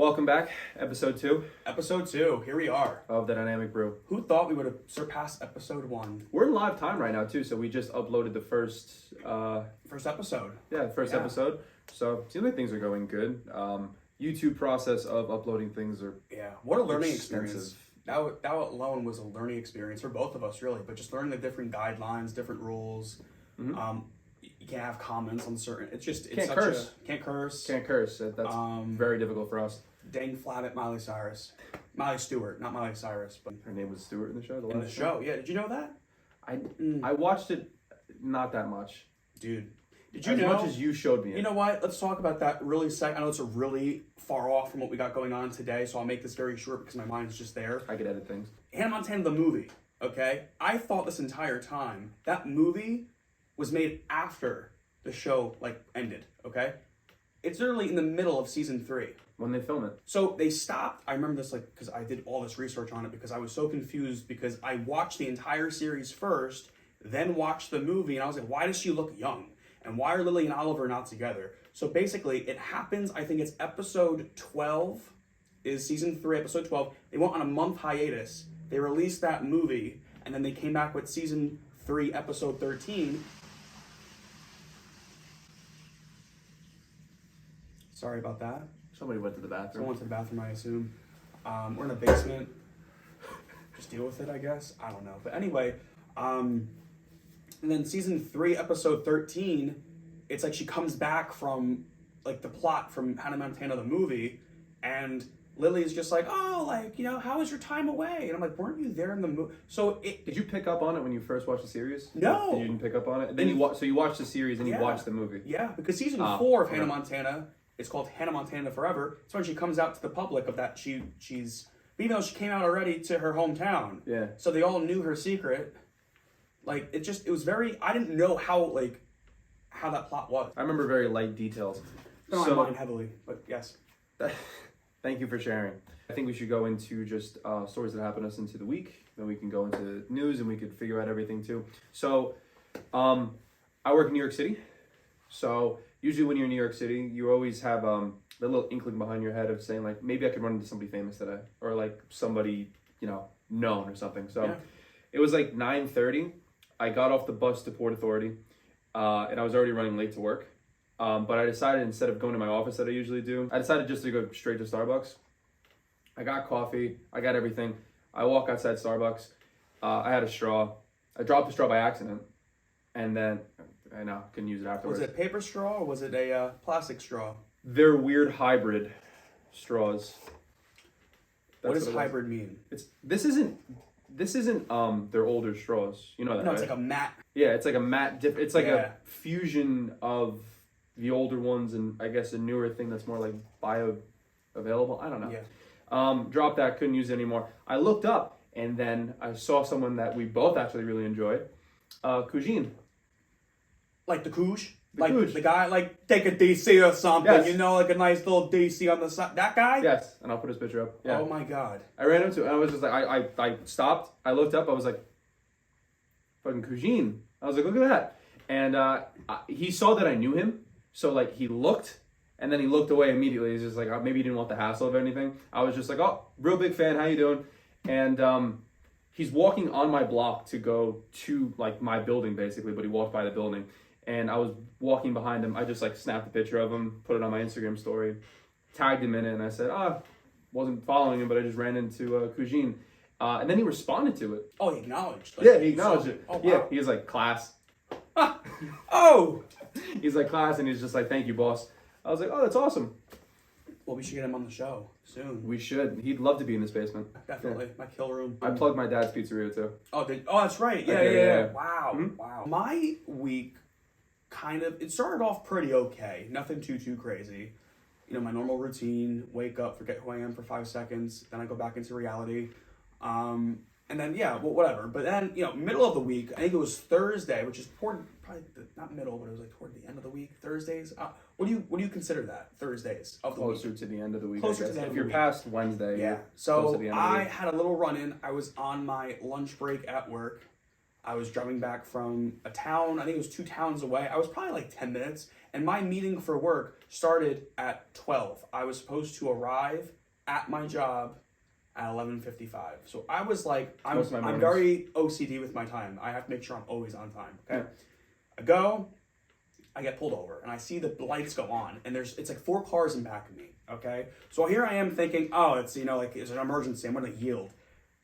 Welcome back, episode 2. Episode 2, here we are. Of the Dynamic Brew. Who thought we would have surpassed episode 1? We're in live time right now, too, so we just uploaded the first episode. Yeah, episode. So, it seems like things are going good. YouTube process of uploading things are what a learning experience. That alone was a learning experience for both of us, really. But just learning the different guidelines, different rules. Mm-hmm. You can't have comments on certain. Can't curse. Can't curse. That's very difficult for us. Dang flat at Miley Cyrus. Miley Stewart, not Miley Cyrus, but her name was Stewart in the show. In the show, yeah. Did you know that? I watched it, not that much, dude. Did you as know? Much as you showed me it. You know what? Let's talk about that really second. I know it's a really far off from what we got going on today, so I'll make this very short because my mind is just there. I could edit things. Hannah Montana the movie. Okay, I thought this entire time that movie was made after the show ended. Okay, it's literally in the middle of season 3 when they film it. So they stopped. I remember this because I did all this research on it because I was so confused because I watched the entire series first, then watched the movie, and I was like, why does she look young? And why are Lily and Oliver not together? So basically, it happens. I think it's episode 12 is season 3, episode 12. They went on a month hiatus. They released that movie, and then they came back with season 3, episode 13. Sorry about that. Somebody went to the bathroom. Someone went to the bathroom, I assume. We're in a basement. Just deal with it, I guess. I don't know. But anyway, and then season 3, episode 13, it's like she comes back from the plot from Hannah Montana the movie, and Lily's just like, how was your time away? And I'm like, weren't you there in the movie? So did you pick up on it when you first watched the series? No. You didn't pick up on it? Then you watched the series and you watched the movie. Yeah, because season 4 of Hannah Montana, it's called Hannah Montana Forever. It's when she comes out to the public of that she's even though she came out already to her hometown. Yeah. So they all knew her secret. It was very, I didn't know how that plot was. I remember very light details. Don't so, mind heavily, but yes. Thank you for sharing. I think we should go into just stories that happened to us into the week. Then we can go into news and we could figure out everything too. So, I work in New York City. So usually when you're in New York City, you always have the little inkling behind your head of saying maybe I could run into somebody famous today, or somebody known or something. So It was 9:30. I got off the bus to Port Authority, and I was already running late to work. But I decided, instead of going to my office that I usually do, I decided just to go straight to Starbucks. I got coffee. I got everything. I walk outside Starbucks. I had a straw. I dropped the straw by accident, and then I couldn't use it afterwards. Was it a paper straw or was it a plastic straw? They're weird hybrid straws. What does hybrid mean? This isn't their older straws. You know that, No, right? it's like a matte. Yeah, it's like a matte dip. It's like a fusion of the older ones and I guess a newer thing that's more bioavailable. I don't know. Yeah. Dropped that, couldn't use it anymore. I looked up and then I saw someone that we both actually really enjoyed. Cousine. Like the Couge? Couge. The guy, take a DC or something, yes. A nice little DC on the side. That guy? Yes, and I'll put his picture up. Yeah. Oh my God. I ran into him, and I was just I stopped, I looked up, I was like, fucking Cousine. I was like, look at that. And he saw that I knew him, so he looked, and then he looked away immediately. He's just maybe he didn't want the hassle of anything. I was just oh, real big fan, how you doing? And he's walking on my block to go to my building basically, but he walked by the building. And I was walking behind him. I just snapped a picture of him, put it on my Instagram story, tagged him in it, and I said, wasn't following him, but I just ran into Cousine. And then he responded to it. Oh, he acknowledged. Yeah, he acknowledged it. Oh, wow. Yeah, he was class. Oh! He's class, and he's just thank you, boss. I was oh, that's awesome. Well, we should get him on the show soon. We should. He'd love to be in this basement. Definitely. Yeah. My kill room. I plugged my dad's pizzeria, too. Oh, that's right. Yeah. Wow. Mm-hmm. Wow. My week it started off pretty okay. Nothing too crazy. My normal routine, wake up, forget who I am for 5 seconds, then I go back into reality. And then, whatever. But then, middle of the week, I think it was Thursday, which is probably not middle, but it was toward the end of the week. Thursdays. What do you consider that? Thursdays of the week? Closer to the end of the week. Closer to the end of the week. If you're past Wednesday. Yeah. So I had a little run-in. I was on my lunch break at work. I was driving back from a town, I think it was 2 towns away. I was probably like 10 minutes, and my meeting for work started at 12. I was supposed to arrive at my job at 11:55. So I was like, I'm very OCD with my time. I have to make sure I'm always on time, okay? Yeah. I get pulled over, and I see the lights go on, and it's like 4 cars in back of me, okay? So here I am thinking, oh, it's, like, it's an emergency, I'm gonna yield.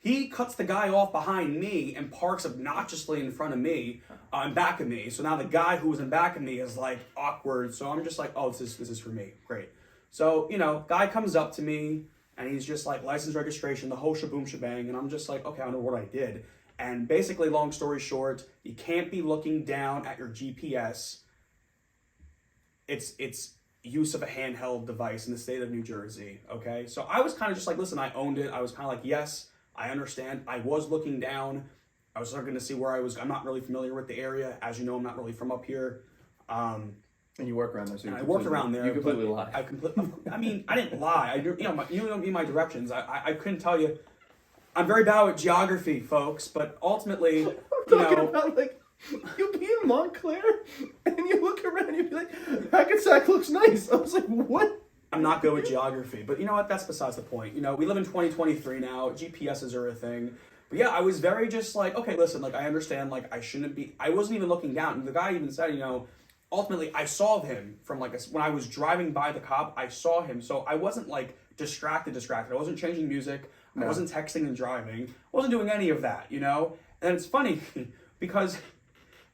He cuts the guy off behind me and parks obnoxiously in front of me, in back of me. So now the guy who was in back of me is like awkward. So I'm just like, oh, this is for me. Great. So, guy comes up to me and he's just like license registration, the whole shaboom shebang. And I'm just like, okay, I know what I did. And basically, long story short, you can't be looking down at your GPS. It's use of a handheld device in the state of New Jersey. Okay. So I was kind of just like, listen, I owned it. I was kind of like, yes, I understand. I was looking down. I was looking to see where I was. I'm not really familiar with the area. As you know, I'm not really from up here. And you work around there. So I worked around there. You completely lied. I mean, I didn't lie. You don't need my directions. I couldn't tell you. I'm very bad with geography, folks. But ultimately, I'm talking about like you'll be in Montclair and you look around and you'll be like, Hackensack looks nice. I was like, what? I'm not good with geography, but you know what? That's besides the point. We live in 2023 now. GPSs are a thing. But yeah, I was very just like, okay, listen, like I understand, like I wasn't even looking down. And the guy even said, ultimately I saw him from when I was driving by the cop, I saw him. So I wasn't like distracted. I wasn't changing music. No. I wasn't texting and driving. I wasn't doing any of that, And it's funny because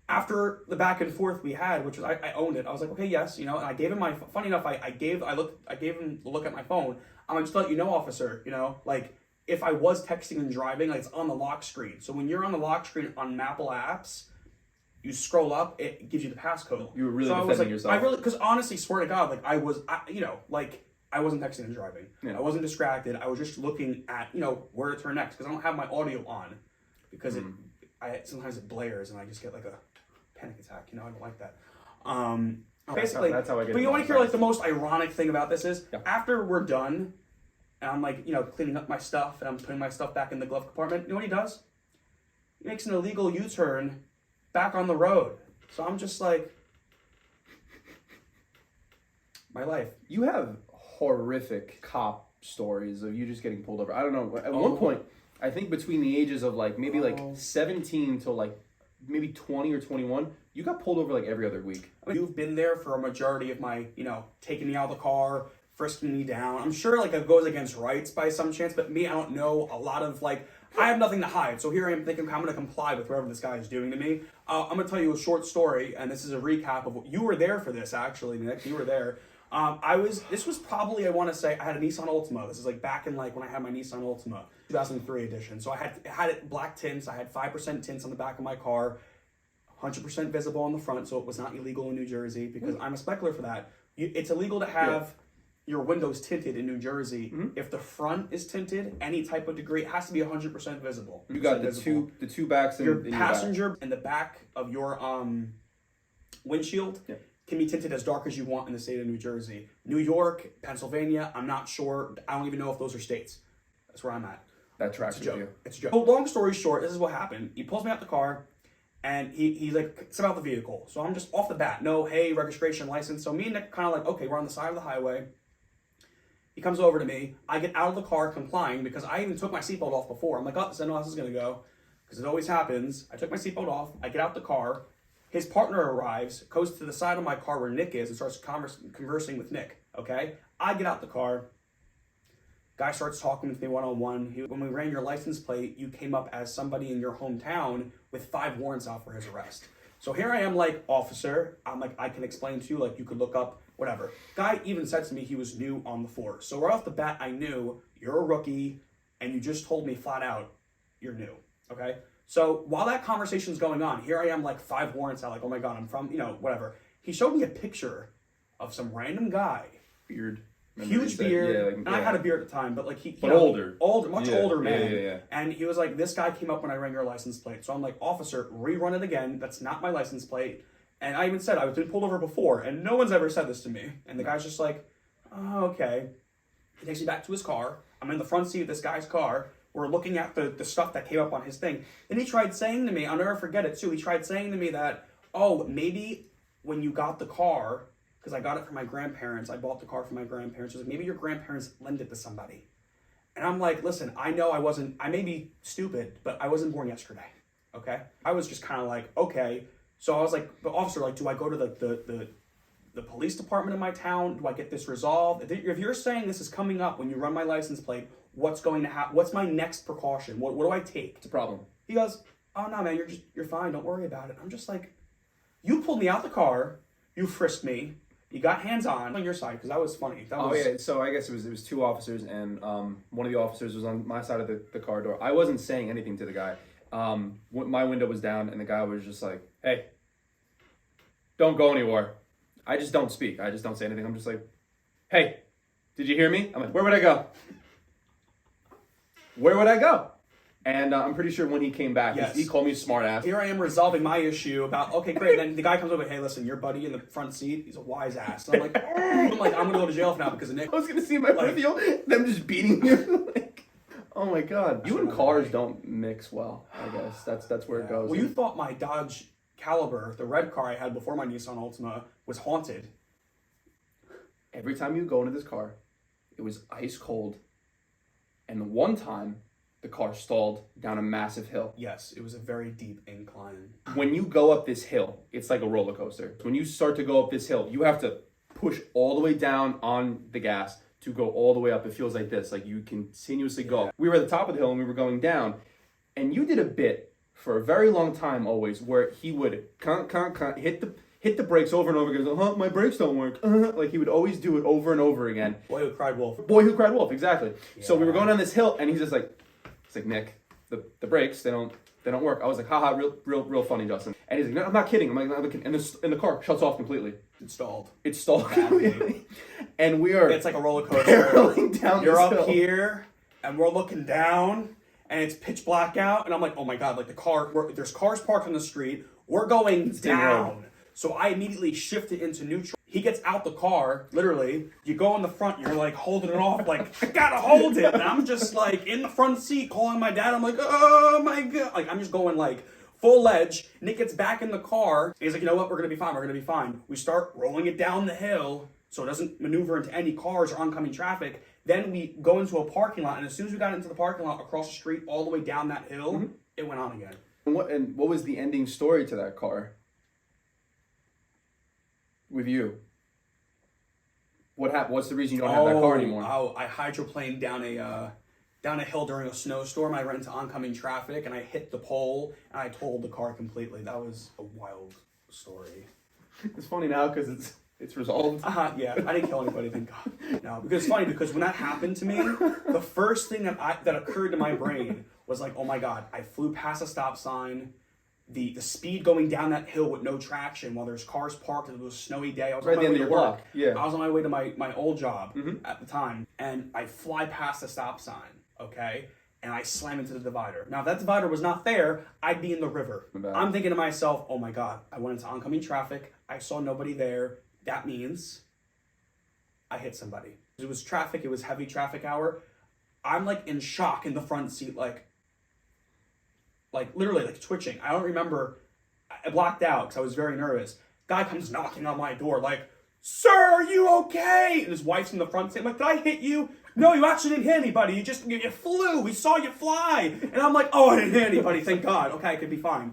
after the back and forth we had, which was I owned it. I was like, okay, yes, and I gave him funny enough, I gave him a look at my phone. I'm like, just to let you know, officer, like if I was texting and driving, like it's on the lock screen. So when you're on the lock screen on Apple apps, you scroll up, it gives you the passcode. You were really defending yourself. Because honestly, swear to God, like I wasn't texting and driving. Yeah. I wasn't distracted. I was just looking at, where to turn next because I don't have my audio on because sometimes it blares and I just get like a panic attack, I don't like that. Basically, that's how I get. But you want to hear like the most ironic thing about this is after we're done, and I'm like cleaning up my stuff and I'm putting my stuff back in the glove compartment. You know what he does? He makes an illegal U-turn back on the road. So I'm just like, my life. You have horrific cop stories of you just getting pulled over. I don't know. At one point, I think between the ages of like maybe like 17 to like maybe 20 or 21, you got pulled over like every other week. You've been there for a majority of my, taking me out of the car, frisking me down. I'm sure like it goes against rights by some chance, but me, I don't know a lot of like, I have nothing to hide. So here I am thinking I'm going to comply with whatever this guy is doing to me. I'm going to tell you a short story, and this is a recap of what you were there for this actually, Nick. You were there. This was probably, I want to say, I had a Nissan Altima. This is like back in like when I had my Nissan Altima, 2003 edition. So I had it black tints. I had 5% tints on the back of my car, 100% visible on the front. So it was not illegal in New Jersey because I'm a specular for that. It's illegal to have your windows tinted in New Jersey. Mm-hmm. If the front is tinted, any type of degree, it has to be 100% visible. You got the two backs in your passenger and the back of your windshield. Yeah. Can be tinted as dark as you want in the state of New Jersey. New York, Pennsylvania, I'm not sure. I don't even know if those are states. That's where I'm at. That tracks with you. It's a joke. So long story short, this is what happened. He pulls me out the car, and he's like, step out the vehicle. So I'm just off the bat. No, hey, registration, license. So me and Nick kind of like, okay, we're on the side of the highway. He comes over to me. I get out of the car complying because I even took my seatbelt off before. I'm like, oh, this is how this is going to go. Because it always happens. I took my seatbelt off. I get out the car. His partner arrives, goes to the side of my car where Nick is, and starts conversing with Nick, okay? I get out the car. Guy starts talking with me one-on-one. When we ran your license plate, you came up as somebody in your hometown with 5 warrants out for his arrest. So here I am like, officer, I'm like, I can explain to you, like you could look up, whatever. Guy even said to me he was new on the force. So right off the bat, I knew you're a rookie, and you just told me flat out, you're new, okay? So while that conversation's going on, here I am like 5 warrants out, like, oh my God, I'm from, whatever. He showed me a picture of some random guy. Beard. Huge beard. And I had a beard at the time, but like older, much older man. Yeah. And he was like, this guy came up when I rang your license plate. So I'm like, officer, rerun it again. That's not my license plate. And I even said, I've been pulled over before, and no one's ever said this to me. And the guy's just like, oh, okay. He takes me back to his car. I'm in the front seat of this guy's car. we're looking at the stuff that came up on his thing. And he tried saying to me, I'll never forget it too, he tried saying to me that, oh, maybe when you got the car, because I got it from my grandparents, I bought the car from my grandparents, he was like, maybe your grandparents lent it to somebody. And I'm like, listen, I know I may be stupid, but I wasn't born yesterday, okay? I was just kind of like, okay. So I was like, but officer, like, do I go to the police department in my town? Do I get this resolved? If you're saying this is coming up when you run my license plate, what's going to happen? What's my next precaution? What do I take? It's a problem. He goes, oh no, man, you're fine. Don't worry about it. I'm just like, you pulled me out the car, you frisked me, you got hands on your side, because that was funny. Yeah, so I guess it was two officers, and one of the officers was on my side of the car door. I wasn't saying anything to the guy. My window was down, and the guy was just like, hey, don't go anywhere. I just don't speak. I just don't say anything. I'm just like, hey, did you hear me? I'm like, where would I go? Where would I go? And I'm pretty sure when he came back, yes, he called me a smart ass. Here I am resolving my issue about, okay, great. Then the guy comes over, hey, listen, your buddy in the front seat, he's a wise ass. And I'm like, I'm going to go to jail now because of Nick. I was going to see my video, them just beating you. Like, oh my God. You and cars don't mix well, I guess. That's where it goes. Well, you thought my Dodge Caliber, the red car I had before my Nissan Altima, was haunted. Every time you go into this car, it was ice cold. And the one time, the car stalled down a massive hill. Yes, it was a very deep incline. When you go up this hill, it's like a roller coaster. When you start to go up this hill, you have to push all the way down on the gas to go all the way up. It feels like this, like you continuously go. We were at the top of the hill and we were going down, and you did a bit for a very long time always where he would hit the brakes over and over again. My brakes don't work. Like he would always do it over and over again. Boy who cried wolf. Boy who cried wolf, exactly. Yeah. So we were going down this hill and he's just like, it's like, Nick, the brakes, they don't work. I was like, haha, real funny, Justin. And he's like, no, I'm not kidding. I'm like, no, I'm not kidding. And the car shuts off completely. It stalled completely. And we are, it's like a roller coaster. Barreling down You're this up hill. here and we're looking down and it's pitch black out. And I'm like, oh my God, like there's cars parked on the street. We're going down. So I immediately shifted into neutral. He gets out the car, literally. You go in the front, you're like holding it off, like, I gotta hold it. And I'm just like in the front seat calling my dad. I'm like, oh my God. Like, I'm just going like full ledge. Nick gets back in the car. He's like, you know what? We're gonna be fine. We're gonna be fine. We start rolling it down the hill so it doesn't maneuver into any cars or oncoming traffic. Then we go into a parking lot. And as soon as we got into the parking lot, across the street, all the way down that hill, it went on again. And what was the ending story to that car? With you, what happened? What's the reason you don't have that car anymore? I hydroplaned down a hill during a snowstorm. I ran into oncoming traffic and I hit the pole and I totaled the car completely. That was a wild story. It's funny now because it's resolved. Yeah, I didn't kill anybody, thank God. No, because it's funny because when that happened to me, the first thing that occurred to my brain was like, oh my God, I flew past a stop sign. The speed going down that hill with no traction while there's cars parked and it was a snowy day. I was right on my way to work. Yeah. I was on my way to my old job at the time, and I fly past the stop sign, okay? And I slam into the divider. Now, if that divider was not there, I'd be in the river. I'm thinking to myself, oh my God, I went into oncoming traffic. I saw nobody there. That means I hit somebody. It was traffic. It was heavy traffic hour. I'm like in shock in the front seat, like literally like twitching. I don't remember. I blacked out because I was very nervous. Guy comes knocking on my door like, sir, are you okay? And his wife's in the front seat. I'm like, did I hit you? No, you actually didn't hit anybody. You flew. We saw you fly. And I'm like, oh, I didn't hit anybody. Thank God. Okay, I could be fine.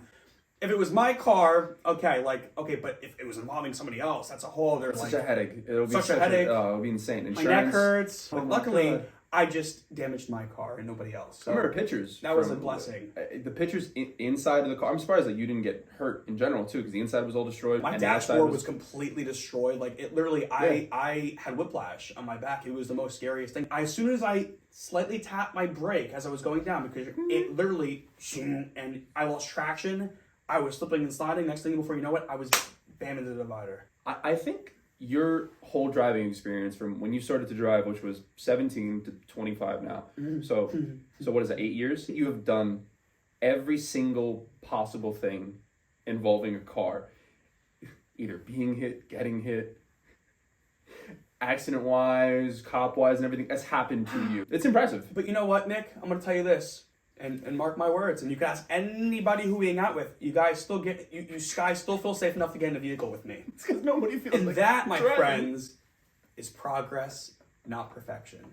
If it was my car, okay, but if it was involving somebody else, that's a whole other, such a headache. It'll be such a headache. It'll be insane. Insurance. My neck hurts. Oh Luckily, God. I just damaged my car and nobody else. So I remember pictures. That was a blessing. The pictures inside of the car. I'm surprised that you didn't get hurt in general too, because the inside was all destroyed. My dashboard was completely destroyed. Like it literally, I had whiplash on my back. It was the most scariest thing. As soon as I slightly tapped my brake as I was going down, because it literally, and I lost traction. I was slipping and sliding. Next thing before you know it, I was bam into the divider. I think your whole driving experience from when you started to drive, which was 17 to 25 now. So what is that, 8 years? You have done every single possible thing involving a car. Either being hit, getting hit, accident-wise, cop-wise, and everything has happened to you. It's impressive. But you know what, Nick? I'm going to tell you this, and mark my words, and you can ask anybody who we hang out with. You guys still feel safe enough to get in a vehicle with me. It's because nobody feels and like that, my driving. friends, is progress, not perfection.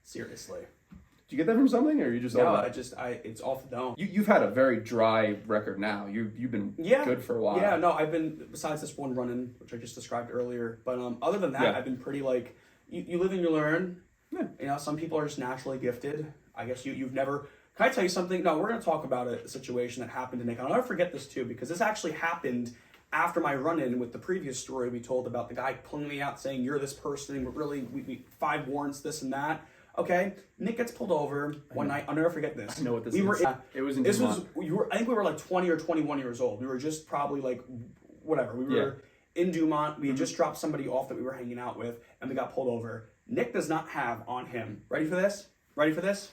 Seriously. Do you get that from something, or you just... No, it's off the dome. You've had a very dry record now. You've been good for a while. Yeah, no, I've been, besides this one run-in, which I just described earlier, but other than that, I've been pretty, like, you live and you learn. Yeah. You know, some people are just naturally gifted. I guess you've never... Can I tell you something? No, we're going to talk about a situation that happened to Nick. I'll never forget this, too, because this actually happened after my run-in with the previous story we told about the guy pulling me out saying, you're this person, but really, we 5 warrants, this and that. Okay, Nick gets pulled over one night. I'll never forget this. I know what this is. It was in Dumont. I think we were like 20 or 21 years old. We were just probably like, whatever. We were in Dumont. We had just dropped somebody off that we were hanging out with, and we got pulled over. Nick does not have on him. Ready for this? Ready for this?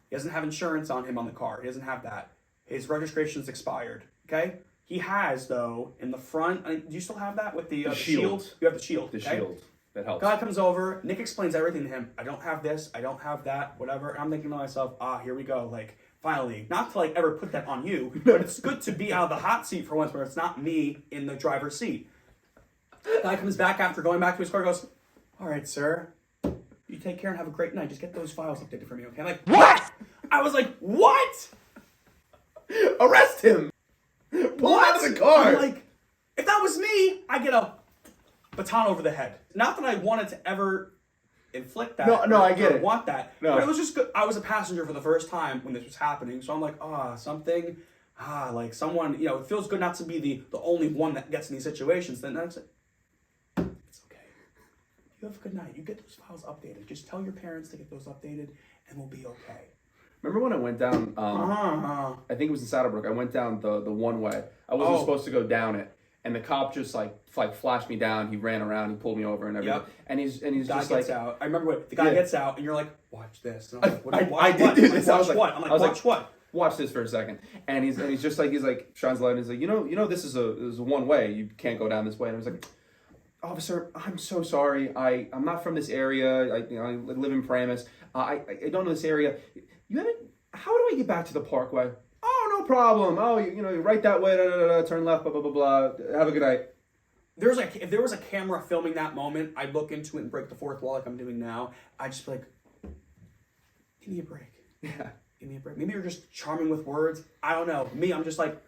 He doesn't have insurance on him on the car. He doesn't have that. His registration's expired. Okay. He has though in the front. Do you still have that with the shield? You have the shield. The shield. That helps. Guy comes over, Nick explains everything to him. I don't have this, I don't have that, whatever. And I'm thinking to myself, here we go. Like, finally, not to like ever put that on you, but it's good to be out of the hot seat for once where it's not me in the driver's seat. Guy comes back after going back to his car and goes, all right, sir, you take care and have a great night. Just get those files updated for me, okay? I'm like, what? I was like, what? Arrest him! Pull him out of the car! I'm like, if that was me, I get a baton over the head. Not that I wanted to ever inflict that. No, I get it. Want that. No. But it was just good. I was a passenger for the first time when this was happening, so I'm like, like someone, you know, it feels good not to be the only one that gets in these situations. Then that's it. It's okay. You have a good night. You get those files updated. Just tell your parents to get those updated, and we'll be okay. Remember when I went down, I think it was in Saddlebrook, I went down the one way. I wasn't supposed to go down it. And the cop just like flashed me down. He ran around. He pulled me over and everything. Yep. And he's just like, out. I remember what the guy gets out, and you're like, "Watch this." And I'm like, I did do this. Watch what? I'm like, watch what? Watch this for a second. And he's just like shines the light. And he's like, you know, this is a one way. You can't go down this way. And I was like, officer, I'm so sorry. I'm not from this area. I live in Paramus. I don't know this area. How do I get back to the Parkway? Oh, no problem. Oh, you're right that way. Turn left. Blah blah blah blah. Have a good night. If there was a camera filming that moment, I'd look into it and break the fourth wall like I'm doing now. I'd just be like, give me a break. Yeah. Give me a break. Maybe you're just charming with words. I don't know. Me, I'm just like,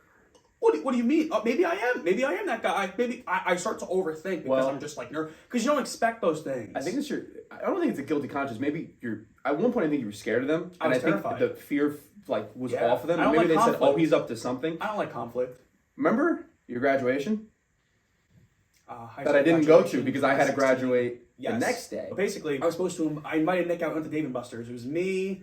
what do you mean? Maybe I am. Maybe I am that guy. Maybe I start to overthink because I'm just like nervous. Because you don't expect those things. I think I don't think it's a guilty conscience. Maybe at one point I think you were scared of them. I was terrified. Think the fear was off of them. I don't Maybe like they conflict. said, oh, he's up to something. I don't like conflict. Remember your graduation? That I didn't go to because I had to graduate the next day. Basically, I invited Nick out and went to Dave & Buster's. It was me,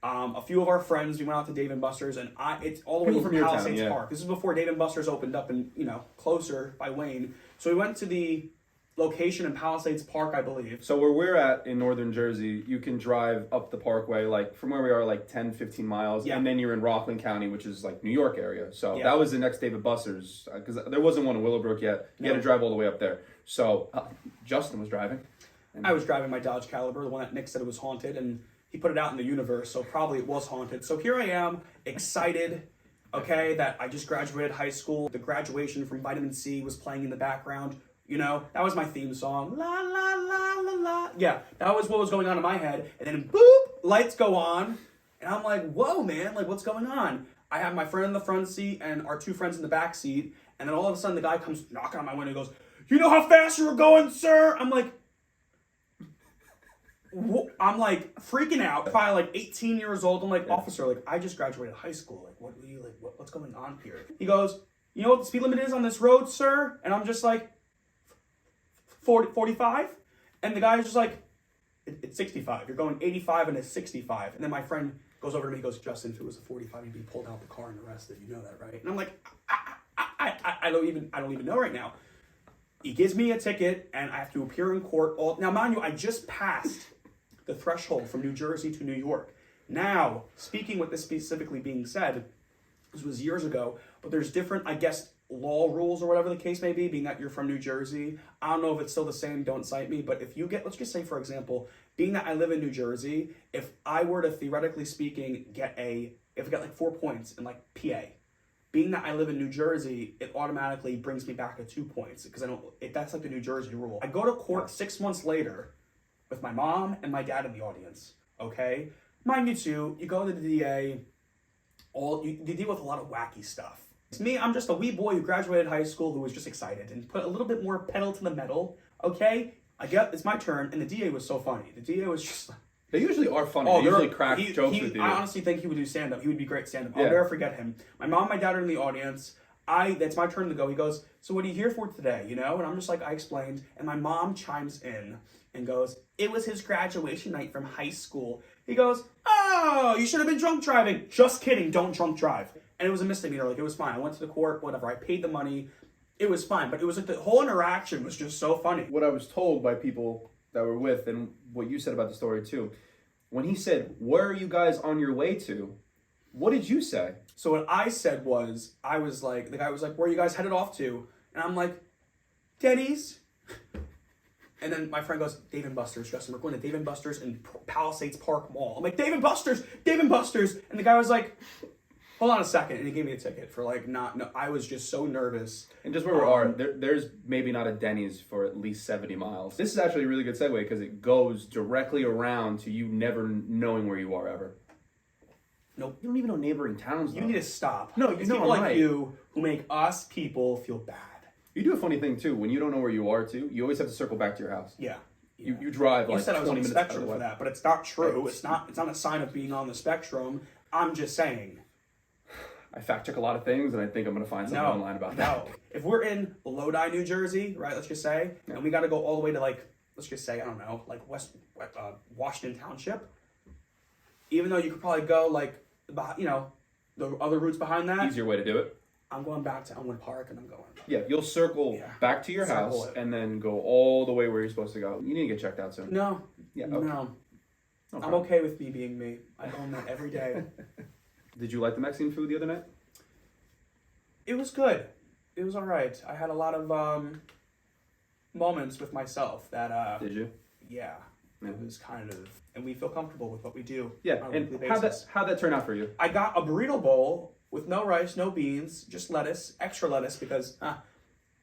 a few of our friends. We went out to Dave & Buster's, and it's all the way from Palisades Park. This is before Dave & Buster's opened up and closer by Wayne. So we went to the location in Palisades Park, I believe. So where we're at in northern Jersey, you can drive up the Parkway, like from where we are, like 10, 15 miles, and then you're in Rockland County, which is like New York area. So that was the next David Buster's, because there wasn't one in Willowbrook yet. You had to drive all the way up there. So Justin was driving. I was driving my Dodge Caliber, the one that Nick said it was haunted, and he put it out in the universe, so probably it was haunted. So here I am, excited, that I just graduated high school. The graduation from Vitamin C was playing in the background. That was my theme song. La, la, la, la, la. Yeah, that was what was going on in my head. And then, boop, lights go on. And I'm like, whoa, man, like, what's going on? I have my friend in the front seat and our 2 friends in the back seat. And then all of a sudden, the guy comes knocking on my window and goes, you know how fast you were going, sir? I'm like freaking out. Probably like 18 years old. I'm like, officer, like, I just graduated high school. Like, what's going on here? He goes, you know what the speed limit is on this road, sir? And I'm just like, 45? And the guy's just like, it's 65. You're going 85 and it's 65. And then my friend goes over to me, he goes, Justin, if it was a 45, you'd be pulled out of the car and arrested. You know that, right? And I'm like, I don't even know right now. He gives me a ticket and I have to appear in court. Now, mind you, I just passed the threshold from New Jersey to New York. Now, speaking with this specifically being said, this was years ago, but there's different, I guess, law rules or whatever the case may be, being that you're from New Jersey. I don't know if it's still the same, don't cite me, but if you get, let's just say, for example, being that I live in New Jersey, if I were to, theoretically speaking, if I got like 4 points in like PA, being that I live in New Jersey, it automatically brings me back to 2 points because that's like the New Jersey rule. I go to court 6 months later with my mom and my dad in the audience, okay? Mind you too, you go to the DA, you deal with a lot of wacky stuff. It's me, I'm just a wee boy who graduated high school who was just excited and put a little bit more pedal to the metal, okay? It's my turn, and the DA was so funny. The DA was just... They usually are funny. They usually crack jokes with you. I honestly think he would do stand-up. He would be great stand-up. I'll never forget him. My mom and my dad are in the audience. That's my turn to go. He goes, so what are you here for today, you know? And I'm just like, I explained. And my mom chimes in and goes, it was his graduation night from high school. He goes, oh, you should have been drunk driving. Just kidding, don't drunk drive. And it was a misdemeanor. Like, it was fine. I went to the court, whatever. I paid the money. It was fine. But it was like the whole interaction was just so funny. What I was told by people that were with, and what you said about the story too, when he said, where are you guys on your way to? What did you say? So what I said was, the guy was like, where are you guys headed off to? And I'm like, Denny's. And then my friend goes, Dave & Buster's, Justin. We're going to Dave & Buster's in Palisades Park Mall. I'm like, Dave & Buster's. And the guy was like, hold on a second. And he gave me a ticket for I was just so nervous. And just where we are, there's maybe not a Denny's for at least 70 miles. This is actually a really good segue because it goes directly around to you never knowing where you are ever. Nope. You don't even know neighboring towns, though. You need to stop. No, it's people like you who make us people feel bad. You do a funny thing, too. When you don't know where you are, too, you always have to circle back to your house. Yeah. You drive like 20 minutes. You said I was on the minutes spectrum for that, but it's not true. It's not a sign of being on the spectrum. I'm just saying. I fact check a lot of things, and I think I'm going to find something online about that. No. If we're in Lodi, New Jersey, right, let's just say, and we got to go all the way to, let's just say, I don't know, Washington Township, even though you could probably go, the other routes behind that. Easier way to do it. I'm going back to Elmwood Park, and I'm going. Yeah, you'll circle back to your house, and then go all the way where you're supposed to go. You need to get checked out soon. No. Yeah, okay. No. I'm okay with me being me. I own that every day. Did you like the Mexican food the other night? It was good. It was all right. I had a lot of moments with myself that... Did you? Yeah. It was kind of... And we feel comfortable with what we do. Yeah, and how'd that turn out for you? I got a burrito bowl with no rice, no beans, just lettuce, extra lettuce because...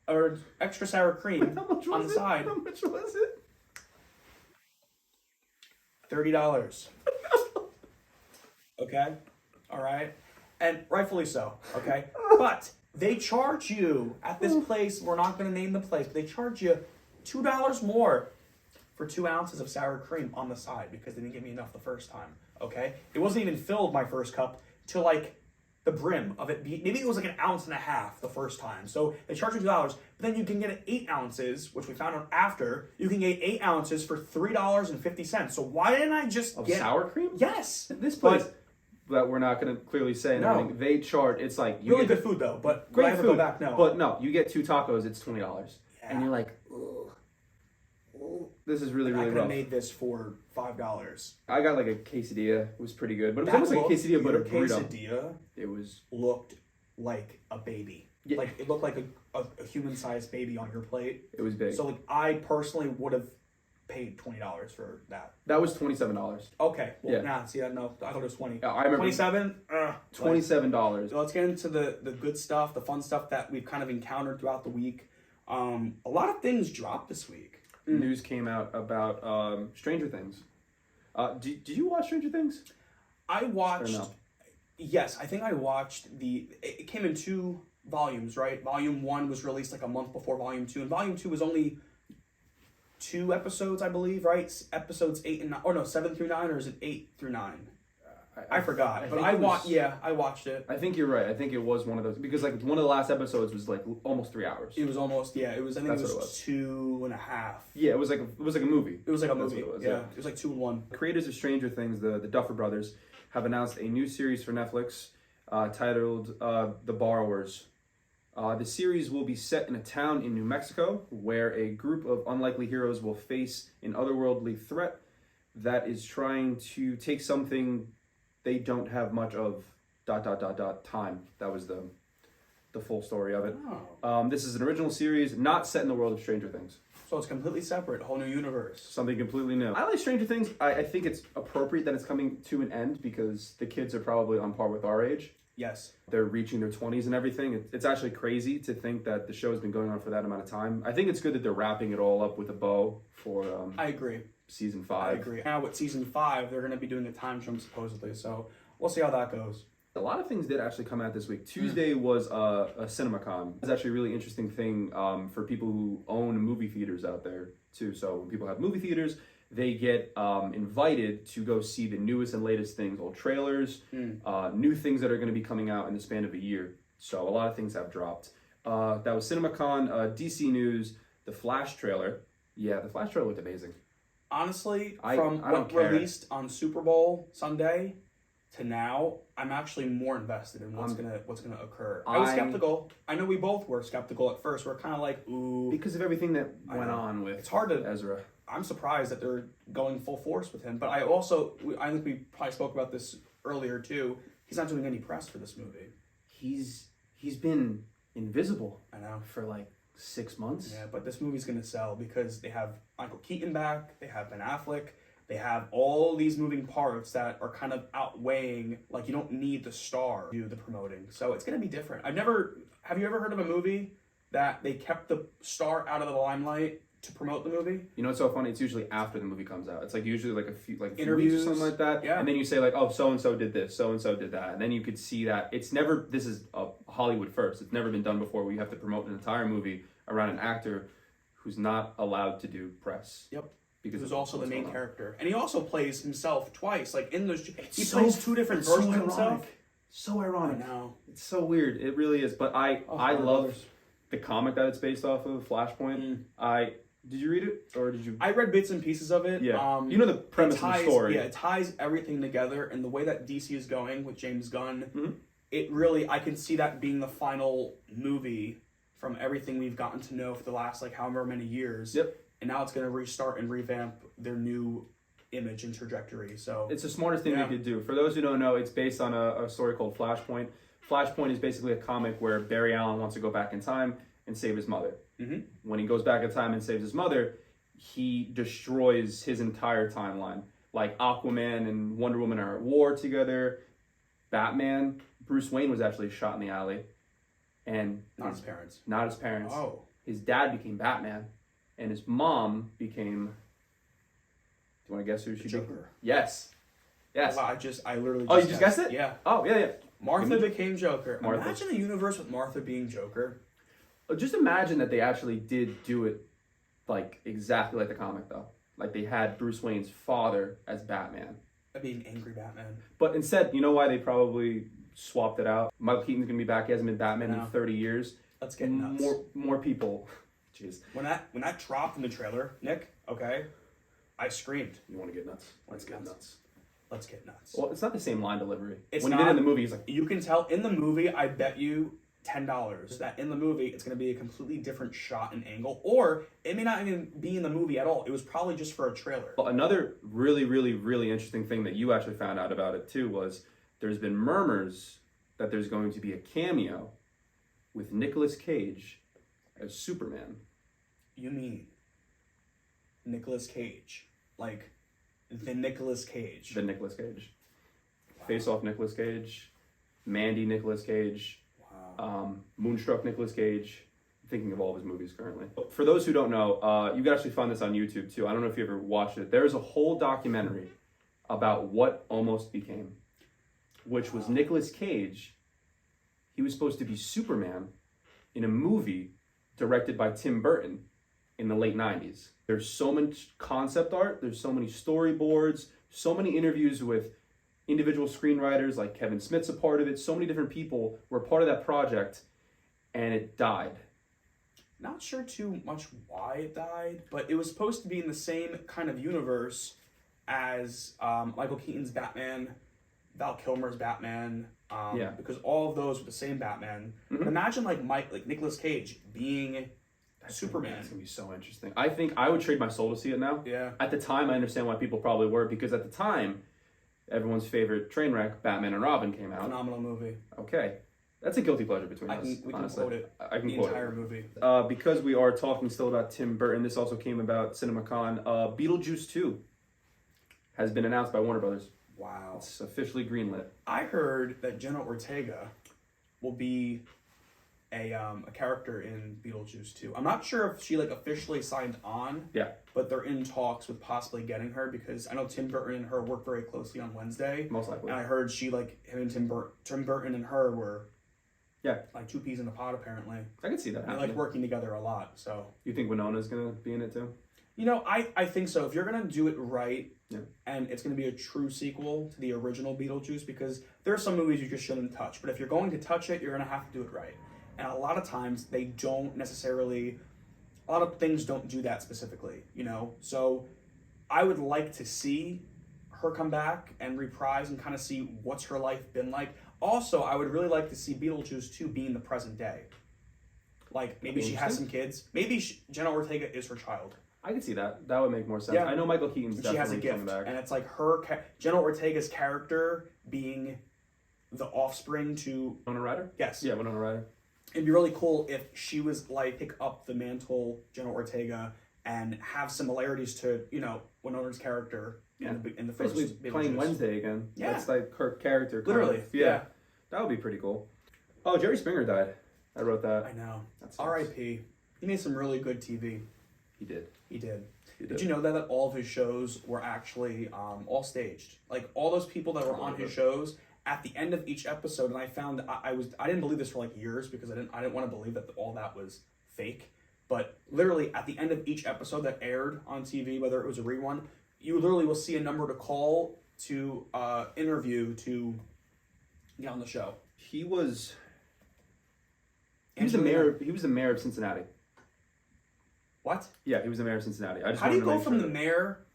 or extra sour cream on the side. How much was it? $30. Okay? All right? And rightfully so, okay? But they charge you at this place, we're not going to name the place, but they charge you $2 more for 2 ounces of sour cream on the side because they didn't give me enough the first time, okay? It wasn't even filled, my first cup, to the brim of it. Maybe it was an ounce and a half the first time. So they charge you $2, but then you can get it 8 ounces, which we found out after. You can get 8 ounces for $3.50. So why didn't I just get sour cream? Yes. This place that we're not going to clearly say anything. They charge. It's like really good food though, but great food. Go back, no. But no, you get 2 tacos. It's $20, and you're like, ugh. This is really rough. I could have made this for $5. I got a quesadilla. It was pretty good, but it was almost like a quesadilla, but a burrito. Quesadilla. It looked like a baby. Yeah. It looked like a human-sized baby on your plate. It was big. So I personally would have paid $20 for that. That was $27. Okay. Well, no. I thought it was 20. I remember 27. $27. So let's get into the good stuff, the fun stuff that we've kind of encountered throughout the week. A lot of things dropped this week. News came out about Stranger Things. Did you watch Stranger Things? I watched. Or no? Yes, I think I watched it came in 2 volumes, right? Volume 1 was released a month before Volume 2, and Volume 2 was only 2 episodes, I believe, right? Episodes 8 and 9, or no, 7 through 9, or is it 8 through 9? I forgot, but I watched it. I think you're right. I think it was one of those because one of the last episodes was almost 3 hours. It was almost it was. I think it was 2.5. Yeah, it was like a movie. It was like a movie. It was, yeah, it was like 2 in 1. The creators of Stranger Things, the Duffer Brothers, have announced a new series for Netflix titled The Borrowers. The series will be set in a town in New Mexico where a group of unlikely heroes will face an otherworldly threat that is trying to take something they don't have much of ... time. That was the the full story of it. Oh. This is an original series, not set in the world of Stranger Things. So it's completely separate, whole new universe. Something completely new. I like Stranger Things. I think it's appropriate that it's coming to an end because the kids are probably on par with our age. Yes. They're reaching their 20s and everything. It's actually crazy to think that the show has been going on for that amount of time. I think it's good that they're wrapping it all up with a bow for I agree. season 5. I agree. Now with season 5, they're going to be doing a time jump supposedly, so we'll see how that goes. A lot of things did actually come out this week. Tuesday was a CinemaCon. It's actually a really interesting thing for people who own movie theaters out there too. So when people have movie theaters, they get invited to go see the newest and latest things, old trailers, new things that are going to be coming out in the span of a year. So a lot of things have dropped. That was CinemaCon, DC News, the Flash trailer. Yeah, the Flash trailer looked amazing. Honestly, I from don't what care. released on Super Bowl Sunday to now, I'm actually more invested in what's gonna occur. I was skeptical. I know we both were skeptical at first. We're kind of like, ooh, Because of everything that went on with it's hard to. Ezra. I'm surprised that they're going full force with him. But I think we probably spoke about this earlier too. He's not doing any press for this movie. He's been invisible. I know. For like 6 months. Yeah, but this movie's gonna sell because they have Michael Keaton back. They have Ben Affleck. They have all these moving parts that are kind of outweighing. Like you don't need the star to do the promoting. So it's gonna be different. Have you ever heard of a movie that they kept the star out of the limelight to promote the movie? You know what's so funny? It's usually after the movie comes out. It's like usually like a few Interviews weeks or something like that. Yeah. And then you say like, oh, so and so did this, so and so did that, and then you could see that it's never. This is a Hollywood first. It's never been done before. Where you have to promote an entire movie around an actor who's not allowed to do press. Yep. Because Who's also the main character, and he also plays himself twice. Like in those, he so- plays two different it's so versions of ironic. himself. So I ironic. know. It's so weird. It really is. But I Warner love Brothers. the comic that it's based off of, Flashpoint. Did you read it or did you? I read bits and pieces of it. Yeah. You know the premise of the story. Yeah, it ties everything together, and the way that DC is going with James Gunn, Mhm. it really, I can see that being the final movie from everything we've gotten to know for the last like however many years. Yep. And now it's going to restart and revamp their new image and trajectory. So It's the smartest thing they could do. For those who don't know, it's based on a story called Flashpoint. Flashpoint is basically a comic where Barry Allen wants to go back in time and save his mother. Mhm. When he goes back in time and saves his mother, he destroys his entire timeline. Like Aquaman and Wonder Woman are at war together. Batman, Bruce Wayne was actually shot in the alley. And not his parents. Not his parents. Oh. His dad became Batman. And his mom became... Do you want to guess who she became? Joker. Yes. Yes. Wow, I literally just Oh, you just guessed it? Yeah. Oh, yeah. Martha became Joker. Martha. Imagine a universe with Martha being Joker. Just imagine that they actually did do it like exactly like the comic though. Like they had Bruce Wayne's father as Batman. That'd be an angry Batman. But instead, you know why they probably swapped it out? Michael Keaton's gonna be back. He hasn't been Batman in 30 years. Let's get nuts. More people. Jeez. When that dropped in the trailer, Nick, okay, I screamed. You want to get nuts? Let's get nuts. Let's get nuts. Well, it's not the same line delivery. It's when not. he did it in the movie, he's like, You can tell in the movie, I bet you $10 that in the movie it's going to be a completely different shot and angle, or it may not even be in the movie at all. It was probably just for a trailer. Well, another really, really, really interesting thing that you actually found out about it too was there's been murmurs that there's going to be a cameo with Nicolas Cage as Superman. You mean Nicolas Cage, like the Nicolas Cage? The Nicolas Cage. Face Off Nicolas Cage, Mandy Nicolas Cage, Moonstruck Nicolas Cage. I'm thinking of all of his movies currently. For those who don't know, you can actually find this on YouTube too. I don't know if you ever watched it. There's a whole documentary about what almost became, which was Nicolas Cage. He was supposed to be Superman in a movie directed by Tim Burton in the late 90s. There's so much concept art, there's so many storyboards, so many interviews with individual screenwriters, like Kevin Smith's a part of it. So many different people were part of that project, and it died. Not sure too much why it died, but it was supposed to be in the same kind of universe as Michael Keaton's Batman, Val Kilmer's Batman, because all of those were the same Batman. Mm-hmm. But imagine like Nicolas Cage being Superman. That's gonna be so interesting. I think I would trade my soul to see it now. Yeah. At the time, I understand why people probably were, because at the time, everyone's favorite train wreck, Batman and Robin, came out. Phenomenal movie. Okay. That's a guilty pleasure between us. We can honestly. quote it. I can the quote entire it. movie. Because we are talking still about Tim Burton, this also came about CinemaCon. Beetlejuice 2 has been announced by Warner Brothers. Wow. It's officially greenlit. I heard that Jenna Ortega will be a character in Beetlejuice 2. I'm not sure if she like officially signed on. Yeah. But they're in talks with possibly getting her because I know Tim Burton and her work very closely on Wednesday. Most likely. And I heard she like him and Tim Burton and her were Yeah. like two peas in a pod apparently. I can see that They happening. like working together a lot. So You think Winona's gonna be in it too? you know, I think so. If you're gonna do it right, Yeah. and it's gonna be a true sequel to the original Beetlejuice, because there are some movies you just shouldn't touch. But if you're going to touch it, you're gonna have to do it right. And a lot of times they don't necessarily. A lot of things don't do that specifically, you know. So I would like to see her come back and reprise and kind of see what's her life been like. Also, I would really like to see Beetlejuice 2 be in the present day. Like maybe she has some kids. Maybe Jenna Ortega is her child. I could see that. That would make more sense. Yeah. I know Michael Keaton's She has a definitely coming gift, back. and it's like Jenna Ortega's character being the offspring to Winona Ryder? yes, Yeah, Winona Ryder. It'd be really cool if she was like pick up the mantle, Jenna Ortega, and have similarities to Winona's character in the first. Basically playing Beetlejuice. Wednesday again. Yeah. That's like her character. Literally, yeah. That would be pretty cool. Oh, Jerry Springer died. I wrote that. I know. That sucks. R.I.P. He made some really good TV. He did. He did. He Did you know that all of his shows were actually all staged? Like all those people that were on his shows, at the end of each episode, and I found I didn't believe this for like years because I didn't want to believe that all that was fake. But literally at the end of each episode that aired on TV, whether it was a rerun, you literally will see a number to call to interview to get on the show. He was the mayor. He was the mayor of Cincinnati. What? Yeah, he was the mayor of Cincinnati. I just How do you wanted to go make from sure. the mayor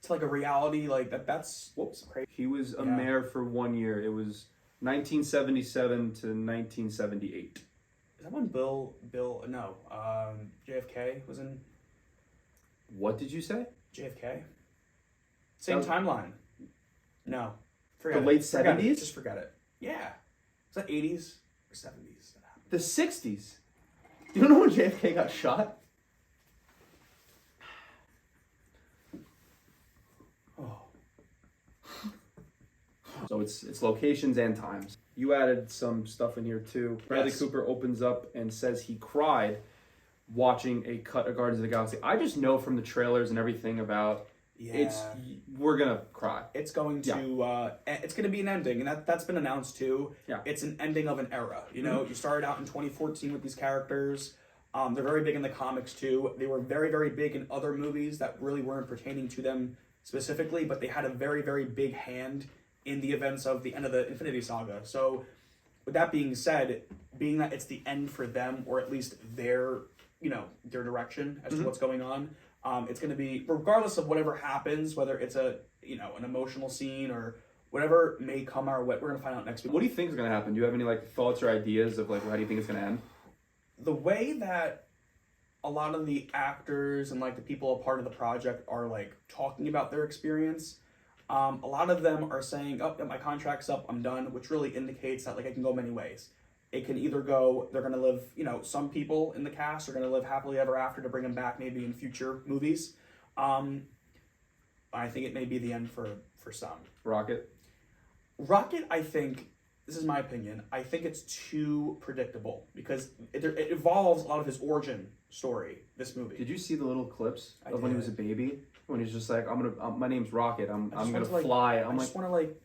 to like a reality like that? That's crazy. He was a Yeah. mayor for 1 year. It was 1977 to 1978. Is that when JFK was in What did you say? JFK? Same was- timeline. No. Forget The it. late Forget it. 70s? Just forget it. Yeah. Is that 80s or 70s? that happened? The 60s. You don't know when JFK got shot? Oh. So it's locations and times. You added some stuff in here too. Bradley Yes. Cooper opens up and says he cried watching a cut of Guardians of the Galaxy. I just know from the trailers and everything about Yeah. we're gonna cry. It's going to it's going to be an ending, and that's been announced too. Yeah. It's an ending of an era. You know, you started out in 2014 with these characters. They're very big in the comics too. They were very, very big in other movies that really weren't pertaining to them specifically, but they had a very, very big hand in the events of the end of the Infinity Saga. So, with that being said, being that it's the end for them, or at least their direction as to what's going on, it's going to be, regardless of whatever happens, whether it's an emotional scene or whatever may come our way, we're going to find out next week. What do you think is gonna happen? Do you have any thoughts or ideas of how do you think it's gonna end? The way that a lot of the actors and the people a part of the project are talking about their experience, a lot of them are saying, "Oh, yeah, my contract's up, I'm done," which really indicates that it can go many ways. It can either go, they're going to live, some people in the cast are going to live happily ever after to bring them back maybe in future movies. I think it may be the end for some. Rocket? Rocket, I think, this is my opinion, I think it's too predictable because it evolves a lot of his origin story, this movie. Did you see the little clips I of when he was a did. baby? When he's just like, my name's Rocket. I'm I just gonna want to, fly. I just want to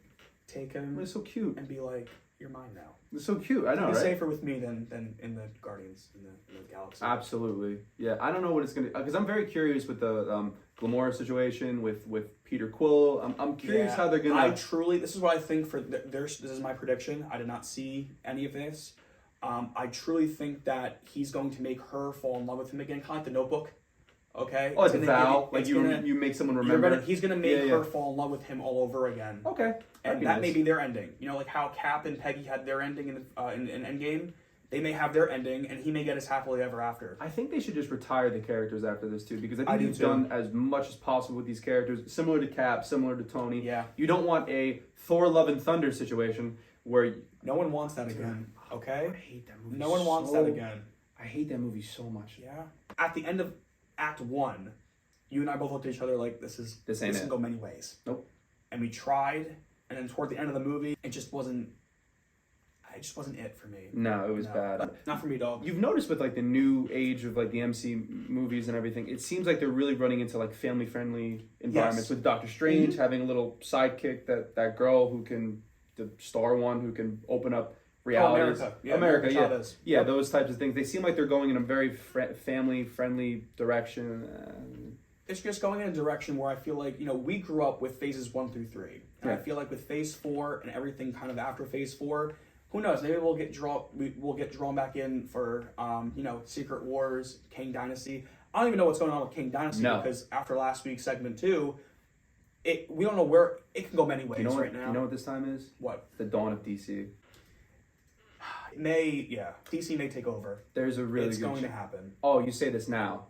take him it's so cute. and be like, "You're mine now." It's so cute. I know, Be right? safer with me than in the Guardians in the Galaxy. Absolutely. Yeah, I don't know what it's gonna, because I'm very curious with the Gamora situation with Peter Quill. I'm curious how they're gonna. I truly, this is what I think for this is my prediction. I did not see any of this. I truly think that he's going to make her fall in love with him again, kind of like The Notebook. Okay. Oh, it's a gonna vow. give You make someone remember. He's gonna make Yeah. her fall in love with him all over again. Okay. And that may be their ending. Like how Cap and Peggy had their ending in Endgame. They may have their ending, and he may get his happily ever after. I think they should just retire the characters after this too, because I I think do he's too. done as much as possible with these characters, similar to Cap, similar to Tony. Yeah. You don't want a Thor: Love and Thunder situation where No one wants that again. Okay? I hate that movie. No one wants that again. I hate that movie so much. Yeah. At the end of Act 1, you and I both looked at each other like, this can go many ways. Nope. And we tried, and then toward the end of the movie, it just wasn't it for me. No, it was bad. Not for me, dog. You've noticed with like the new age of like the MC movies and everything, it seems like they're really running into like family-friendly environments. With Doctor Strange having a little sidekick, that girl who can, the star one who can open up realities. America. Yeah, those types of things. They seem like they're going in a very family-friendly direction. It's just going in a direction where I feel like, we grew up with phases 1 through 3. And I feel like with phase 4 and everything kind of after phase 4, who knows? Maybe we'll get drawn back in for, Secret Wars, King Dynasty. I don't even know what's going on with King Dynasty because after last week's segment 2, we don't know where it can go many ways right now. You know what this time is? What? The dawn of DC. DC may take over. There's a really It's going to happen. Oh, you say this now.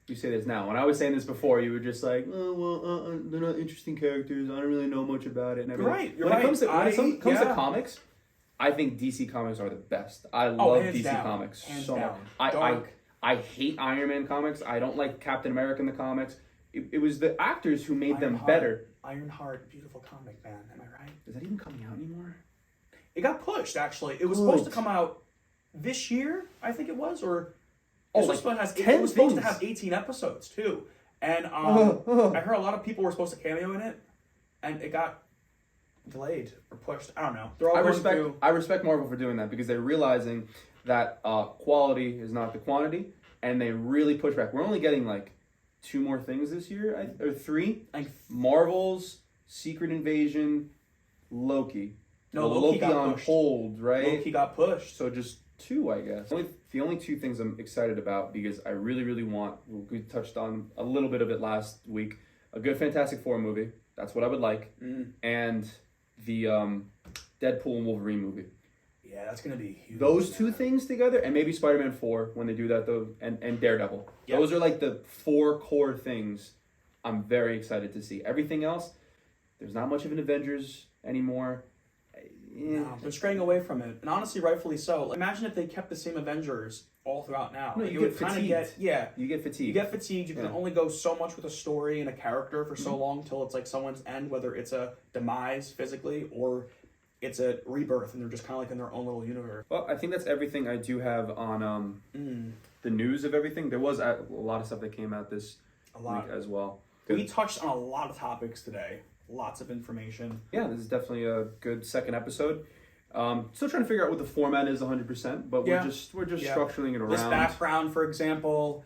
When I was saying this before, you were just like, they're not interesting characters. I don't really know much about it. And everything. You're right. When it comes to comics, I think DC comics are the best. I love DC comics so much. I hate Iron Man comics. I don't like Captain America in the comics. It was the actors who made them better. Ironheart, beautiful comic, man. Am I right? Is that even coming out anymore? It got pushed, actually. It was supposed to come out this year, I think it was, or... it was supposed to have 18 episodes, too. And I heard a lot of people were supposed to cameo in it, and it got delayed or pushed. I don't know. I respect Marvel for doing that because they're realizing that quality is not the quantity, and they really push back. We're only getting like 2 more things this year, or 3. Marvel's Secret Invasion, Loki. No, Loki got on pushed. Hold, right? Loki got pushed. So just 2, I guess. The only 2 things I'm excited about because I really, really want, we touched on a little bit of it last week, a good Fantastic Four movie. That's what I would like. And the Deadpool and Wolverine movie. Yeah, that's going to be huge. Those 2 things together, and maybe Spider-Man 4 when they do that, though, and Daredevil. Yep. Those are like the 4 core things I'm very excited to see. Everything else, there's not much of an Avengers anymore. No, they're straying away from it, and honestly, rightfully so. Imagine if they kept the same Avengers all throughout now. No, you get fatigued. You get fatigued. You can only go so much with a story and a character for so long till it's like someone's end, whether it's a demise physically or it's a rebirth, and they're just kind of like in their own little universe. Well, I think that's everything I do have on the news of everything. There was a lot of stuff that came out this week as well. We touched on a lot of topics today. Lots of information. Yeah, this is definitely a good second episode. Still trying to figure out what the format is 100%, but we're just structuring it around. This background, for example,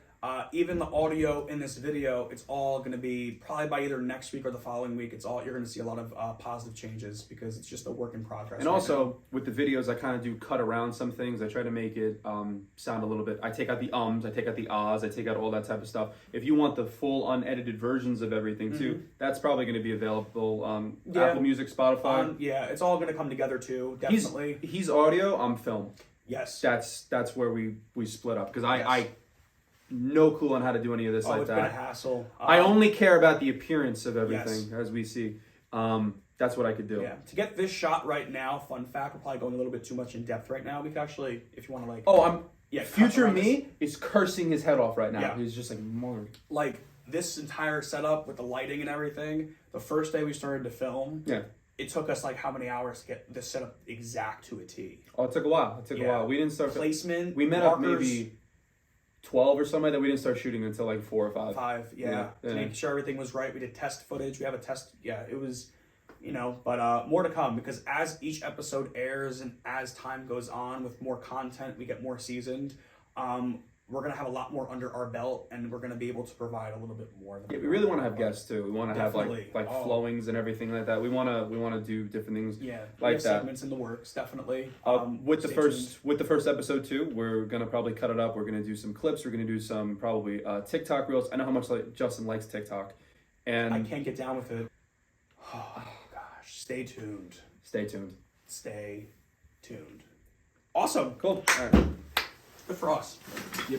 even the audio in this video, it's all going to be probably by either next week or the following week. You're going to see a lot of positive changes because it's just a work in progress. And also with the videos, I kind of do cut around some things. I try to make it sound a little bit. I take out the I take out the ahs, I take out all that type of stuff. If you want the full unedited versions of everything too, that's probably going to be available Apple Music, Spotify. It's all going to come together too. Definitely. He's audio. I'm film. Yes. That's where we split up because I no clue on how to do any of this like that. It's been a hassle. I only care about the appearance of everything as we see. That's what I could do. Yeah. To get this shot right now, fun fact, we're probably going a little bit too much in depth right now. We could actually, if you want to future me is cursing his head off right now. Yeah. He's just like more. Like this entire setup with the lighting and everything, the first day we started to film, it took us like how many hours to get this setup exact to a T? Oh, it took a while. We didn't start placement. We met up maybe 12 or something that we didn't start shooting until like 4 or 5. To make sure everything was right. We did test footage. We have a test. Yeah, it was, but more to come because as each episode airs and as time goes on with more content, we get more seasoned. We're going to have a lot more under our belt and we're going to be able to provide a little bit more. We really want to have guests too. We want to have like flowings and everything like that. We want to do different things like that. Segments in the works, definitely. With the first episode too, we're going to probably cut it up. We're going to do some clips. We're going to do some probably TikTok reels. I know how much Justin likes TikTok. And I can't get down with it. Oh gosh, stay tuned. Stay tuned. Stay tuned. Awesome. Cool. All right. Good for us. Yep.